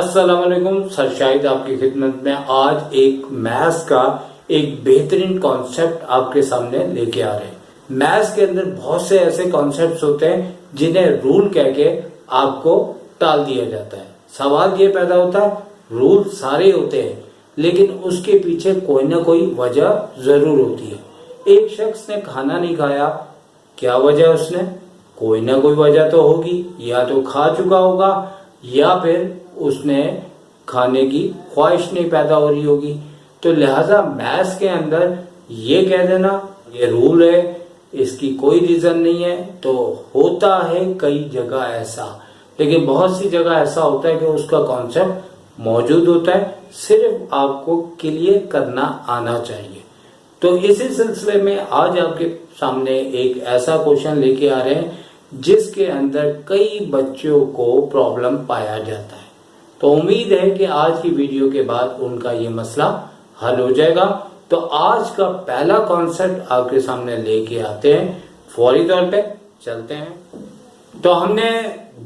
अस्सलाम वालेकुम। सर शाहिद आपकी खिदमत में आज एक मैथ्स का एक बेहतरीन कॉन्सेप्ट आपके सामने लेके आ रहे हैं। मैथ्स के अंदर बहुत से ऐसे कॉन्सेप्ट्स होते हैं जिन्हें रूल कह के आपको टाल दिया जाता है। सवाल ये पैदा होता है, रूल सारे होते हैं लेकिन उसके पीछे कोई ना कोई वजह जरूर होती है। एक शख्स ने खाना नहीं खाया, क्या वजह? उसने कोई ना कोई वजह तो होगी, या तो खा चुका होगा या फिर उसने खाने की ख्वाहिश नहीं पैदा हो रही होगी। तो लिहाजा मैथ्स के अंदर ये कह देना ये रूल है, इसकी कोई रीजन नहीं है, तो होता है कई जगह ऐसा, लेकिन बहुत सी जगह ऐसा होता है कि उसका कॉन्सेप्ट मौजूद होता है, सिर्फ आपको क्लियर करना आना चाहिए। तो इसी सिलसिले में आज आपके सामने एक ऐसा क्वेश्चन लेके आ रहे हैं जिसके अंदर कई बच्चों को प्रॉब्लम पाया जाता है। तो उम्मीद है कि आज की वीडियो के बाद उनका ये मसला हल हो जाएगा। तो आज का पहला कॉन्सेप्ट आपके सामने लेके आते हैं, फौरी तौर पे चलते हैं। तो हमने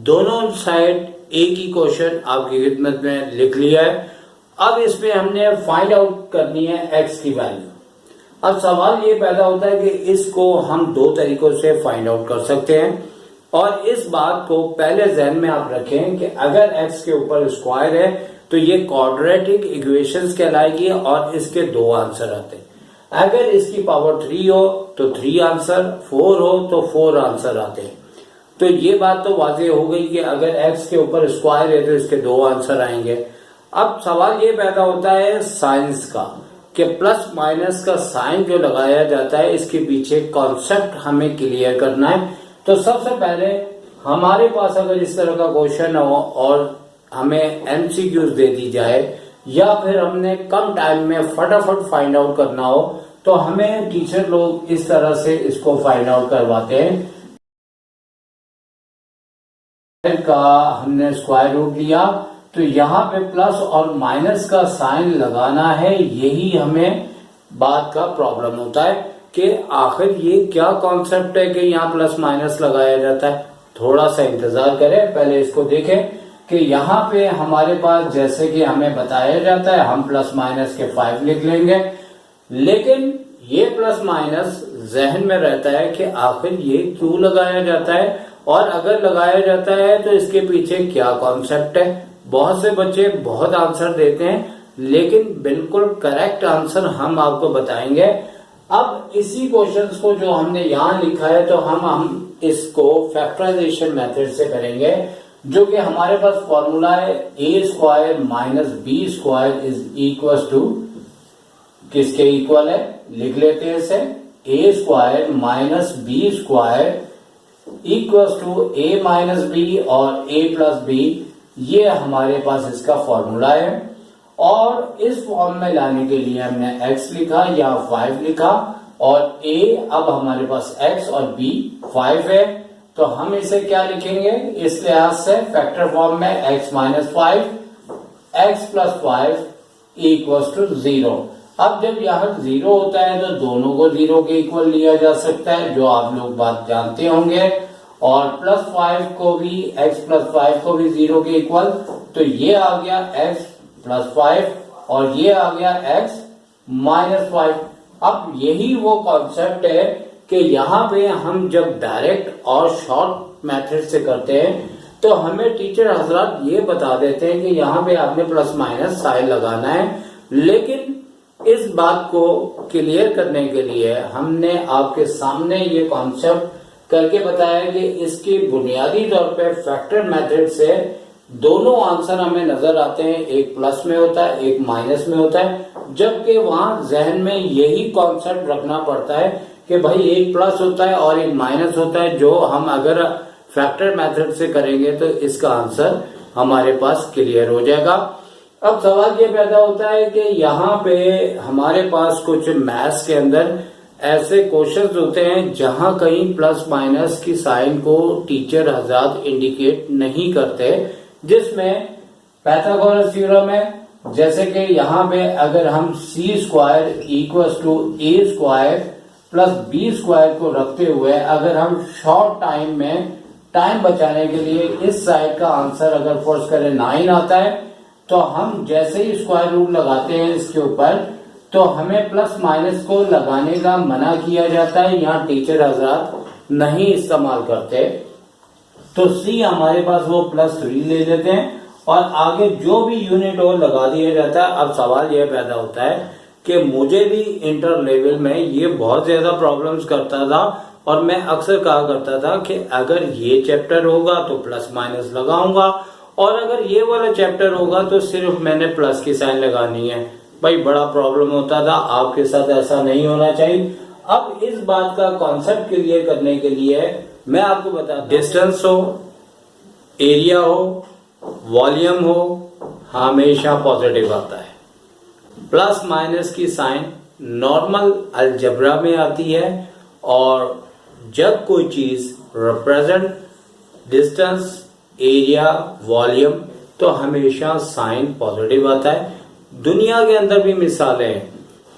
दोनों साइड एक ही क्वेश्चन आपकी खिदमत में लिख लिया है। अब इसमें हमने फाइंड आउट करनी है एक्स की वैल्यू। अब सवाल ये पैदा होता है कि इसको हम दो तरीकों से फाइंड आउट कर सकते हैं, और इस बात को पहले ध्यान में आप रखें कि अगर x के ऊपर स्क्वायर है तो ये क्वाड्रेटिक इक्वेशंस कहलाएगी और इसके दो आंसर आते हैं। अगर इसकी पावर 3 हो तो 3 आंसर, 4 हो तो 4 आंसर आते हैं। तो ये बात तो वाज़ेह हो गई कि अगर x के ऊपर स्क्वायर है तो इसके दो आंसर आएंगे। अब सवाल ये पैदा होता है साइंस का कि प्लस माइनस का साइन जो लगाया जाता है इसके पीछे कॉन्सेप्ट हमें क्लियर करना है। तो सबसे पहले हमारे पास अगर इस तरह का क्वेश्चन हो और हमें एमसीक्यूज दे दी जाए या फिर हमने कम टाइम में फटाफट फाइंड आउट करना हो तो हमें टीचर लोग इस तरह से इसको फाइंड आउट करवाते हैं। का हमने स्क्वायर रूट लिया तो यहाँ पे प्लस और माइनस का साइन लगाना है, यही हमें बात का प्रॉब्लम होता है कि आखिर ये क्या कॉन्सेप्ट है कि यहाँ प्लस माइनस लगाया जाता है। थोड़ा सा इंतजार करें, पहले इसको देखें कि यहाँ पे हमारे पास जैसे कि हमें बताया जाता है हम प्लस माइनस के 5 लिख लेंगे, लेकिन ये प्लस माइनस जहन में रहता है कि आखिर ये क्यों लगाया जाता है और अगर लगाया जाता है तो इसके पीछे क्या कॉन्सेप्ट है। बहुत से बच्चे बहुत आंसर देते हैं लेकिन बिल्कुल करेक्ट आंसर हम आपको बताएंगे। अब इसी क्वेश्चंस को जो हमने यहाँ लिखा है तो हम इसको फैक्टराइजेशन मेथड से करेंगे, जो कि हमारे पास फॉर्मूला है A square minus B square is equal to, किसके इक्वल है लिख लेते हैं इसे, A square minus B square equal to A minus B और ए प्लस बी। ये हमारे पास इसका फॉर्मूला है और इस फॉर्म में लाने के लिए हमने x लिखा या 5 लिखा और a अब हमारे पास x और b 5 है, तो हम इसे क्या लिखेंगे इस लिहाज से फैक्टर फॉर्म में x minus 5 x plus 5 equal to 0। अब जब यहाँ 0 होता है तो दोनों को 0 के इक्वल लिया जा सकता है, जो आप लोग बात जानते होंगे, और प्लस 5 को भी x प्लस 5 को भी 0 के इक्वल, तो ये आ गया x प्लस 5 और ये आ गया x माइनस 5। अब यही वो कॉन्सेप्ट है कि यहाँ पे हम जब डायरेक्ट और शॉर्ट मेथड से करते हैं तो हमें टीचर हजरात ये बता देते हैं कि यहाँ पे आपने प्लस माइनस साइन लगाना है, लेकिन इस बात को क्लियर करने के लिए हमने आपके सामने ये कॉन्सेप्ट करके बताया कि इसकी बुनियादी तौर पे फैक्टर मेथड से दोनों आंसर हमें नजर आते हैं, एक प्लस में होता है एक माइनस में होता है, जबकि वहां जहन में यही कॉन्सेप्ट रखना पड़ता है कि भाई एक प्लस होता है और एक माइनस होता है, जो हम अगर फैक्टर मेथड से करेंगे तो इसका आंसर हमारे पास क्लियर हो जाएगा। अब सवाल ये पैदा होता है कि यहाँ पे हमारे पास कुछ मैथ्स के अंदर ऐसे क्वेश्चंस होते हैं जहां कहीं प्लस माइनस की साइन को टीचर हजरात इंडिकेट नहीं करते, जिसमें पाइथागोरस थ्योरम है, जैसे कि यहाँ पे अगर हम C square equal to A square plus B square को रखते हुए अगर हम शॉर्ट टाइम में टाइम बचाने के लिए इस साइड का आंसर अगर फोर्स करें 9 आता है, तो हम जैसे ही स्क्वायर रूट लगाते हैं इसके ऊपर तो हमें प्लस माइनस को लगाने का मना किया जाता है, यहाँ टीचर हजरात नहीं इस्तेमाल करते। तो सी हमारे पास वो +3 ले लेते हैं और आगे जो भी यूनिट और लगा दिया जाता है। अब सवाल यह पैदा होता है कि मुझे भी इंटर लेवल में ये बहुत ज्यादा प्रॉब्लम्स करता था और मैं अक्सर कहा करता था कि अगर ये चैप्टर होगा तो प्लस माइनस लगाऊंगा और अगर ये वाला चैप्टर होगा तो सिर्फ मैंने प्लस की साइन लगानी है। भाई बड़ा प्रॉब्लम होता था, आपके साथ ऐसा नहीं होना चाहिए। अब इस बात का कॉन्सेप्ट क्लियर करने के लिए मैं आपको बता, डिस्टेंस हो, एरिया हो, वॉल्यूम हो, हमेशा पॉजिटिव आता है। प्लस माइनस की साइन नॉर्मल अलजेब्रा में आती है और जब कोई चीज रिप्रेजेंट डिस्टेंस, एरिया, वॉल्यूम तो हमेशा साइन पॉजिटिव आता है। दुनिया के अंदर भी मिसालें हैं,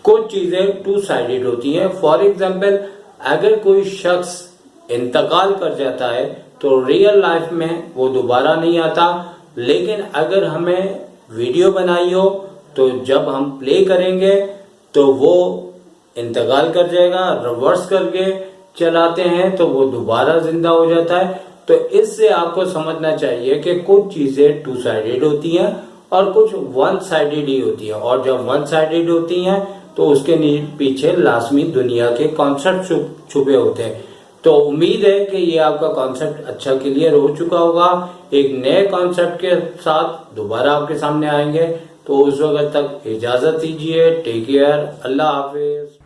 कुछ चीजें टू साइडेड होती हैं। फॉर एग्जाम्पल अगर कोई शख्स इंतकाल कर जाता है तो रियल लाइफ में वो दोबारा नहीं आता, लेकिन अगर हमें वीडियो बनाई हो तो जब हम प्ले करेंगे तो वो इंतकाल कर जाएगा, रिवर्स करके चलाते हैं तो वो दोबारा जिंदा हो जाता है। तो इससे आपको समझना चाहिए कि कुछ चीजें टू साइडेड होती हैं और कुछ वन साइडेड ही होती है, और जब वन साइडेड होती हैं तो उसके पीछे लाजमी दुनिया के कॉन्सेप्ट छुपे होते हैं। तो उम्मीद है कि ये आपका कॉन्सेप्ट अच्छा क्लियर हो चुका होगा। एक नए कॉन्सेप्ट के साथ दोबारा आपके सामने आएंगे, तो उस वक्त तक इजाजत दीजिए। टेक केयर, अल्लाह हाफिज।